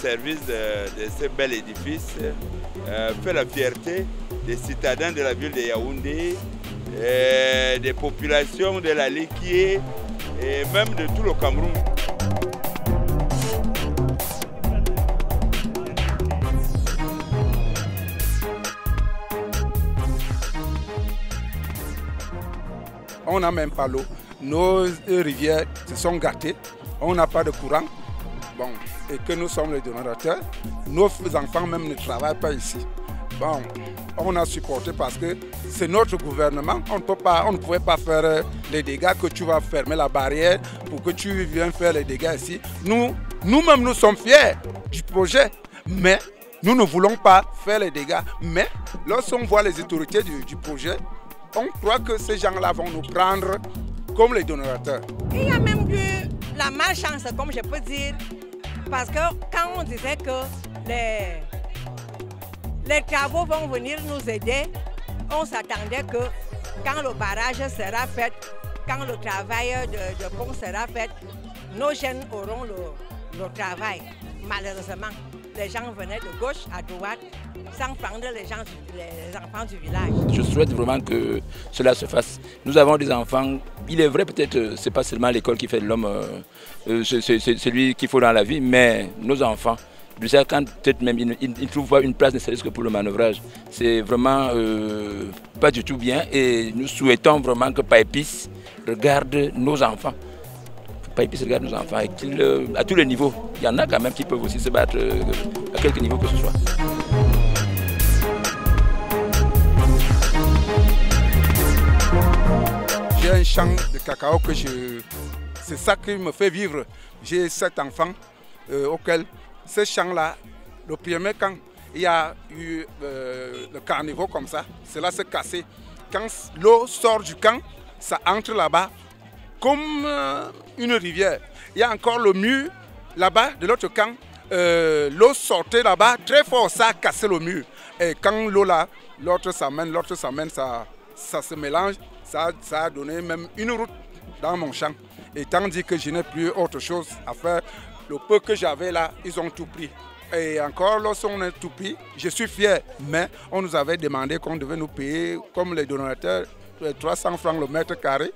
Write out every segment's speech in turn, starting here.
service de ce bel édifice fait la fierté des citadins de la ville de Yaoundé, des populations de la Liquié et même de tout le Cameroun. On n'a même pas l'eau. Nos rivières se sont gâtées. On n'a pas de courant. Bon, et que nous sommes les donateurs. Nos enfants même ne travaillent pas ici. Bon, on a supporté parce que c'est notre gouvernement. On ne pouvait pas faire les dégâts que tu vas fermer la barrière pour que tu viennes faire les dégâts ici. Nous-mêmes, nous sommes fiers du projet, mais nous ne voulons pas faire les dégâts. Mais lorsqu'on voit les autorités du projet, on croit que ces gens-là vont nous prendre comme les donateurs. Il y a même eu la malchance, comme je peux dire, parce que quand on disait que les travaux vont venir nous aider, on s'attendait que quand le barrage sera fait, quand le travail de pont sera fait, nos jeunes auront le travail. Malheureusement, les gens venaient de gauche à droite sans prendre les enfants du village. Je souhaite vraiment que cela se fasse. Nous avons des enfants, il est vrai peut-être c'est pas seulement l'école qui fait de l'homme, c'est lui qu'il faut dans la vie, mais nos enfants, quand peut-être même ils ne trouvent pas une place ne serait-ce que pour le manœuvrage, c'est vraiment pas du tout bien et nous souhaitons vraiment que Paipis regarde nos enfants. Paipis regarde nos enfants et à tous les niveaux. Il y en a quand même qui peuvent aussi se battre à quelque niveau que ce soit. J'ai un champ de cacao que c'est ça qui me fait vivre. J'ai 7 enfants auxquels ce champ-là, le premier camp, il y a eu le carnivore comme ça, cela s'est cassé. Quand l'eau sort du camp, ça entre là-bas comme une rivière. Il y a encore le mur là-bas de l'autre camp. L'eau sortait là-bas très fort, ça a cassé le mur. Et quand l'eau là, l'autre s'amène, ça se mélange. Ça a donné même une route dans mon champ. Et tandis que je n'ai plus autre chose à faire, le peu que j'avais là, ils ont tout pris. Et encore, lorsqu'on a tout pris, je suis fier. Mais on nous avait demandé qu'on devait nous payer, comme les donateurs, 300 francs le mètre carré.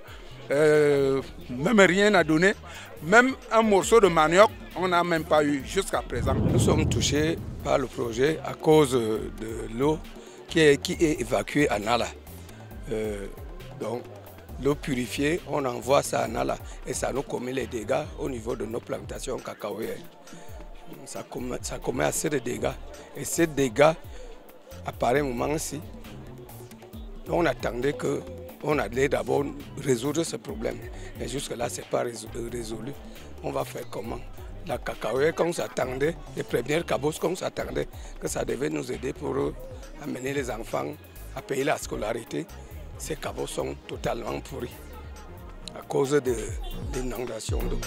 Même rien à donner. Même un morceau de manioc, on n'a même pas eu jusqu'à présent. Nous sommes touchés par le projet à cause de l'eau qui est évacuée à Nala. Donc, l'eau purifiée, on envoie ça à Nala et ça nous commet les dégâts au niveau de nos plantations cacaoyères. Ça commet assez de dégâts. Et ces dégâts, à pareil moment-ci, on attendait qu'on allait d'abord résoudre ce problème. Mais jusque-là, ce n'est pas résolu. On va faire comment? La cacaoyère qu'on s'attendait, les premières cabosses qu'on s'attendait, que ça devait nous aider pour amener les enfants à payer la scolarité. Ces caveaux sont totalement pourris à cause de l'inondation d'eau.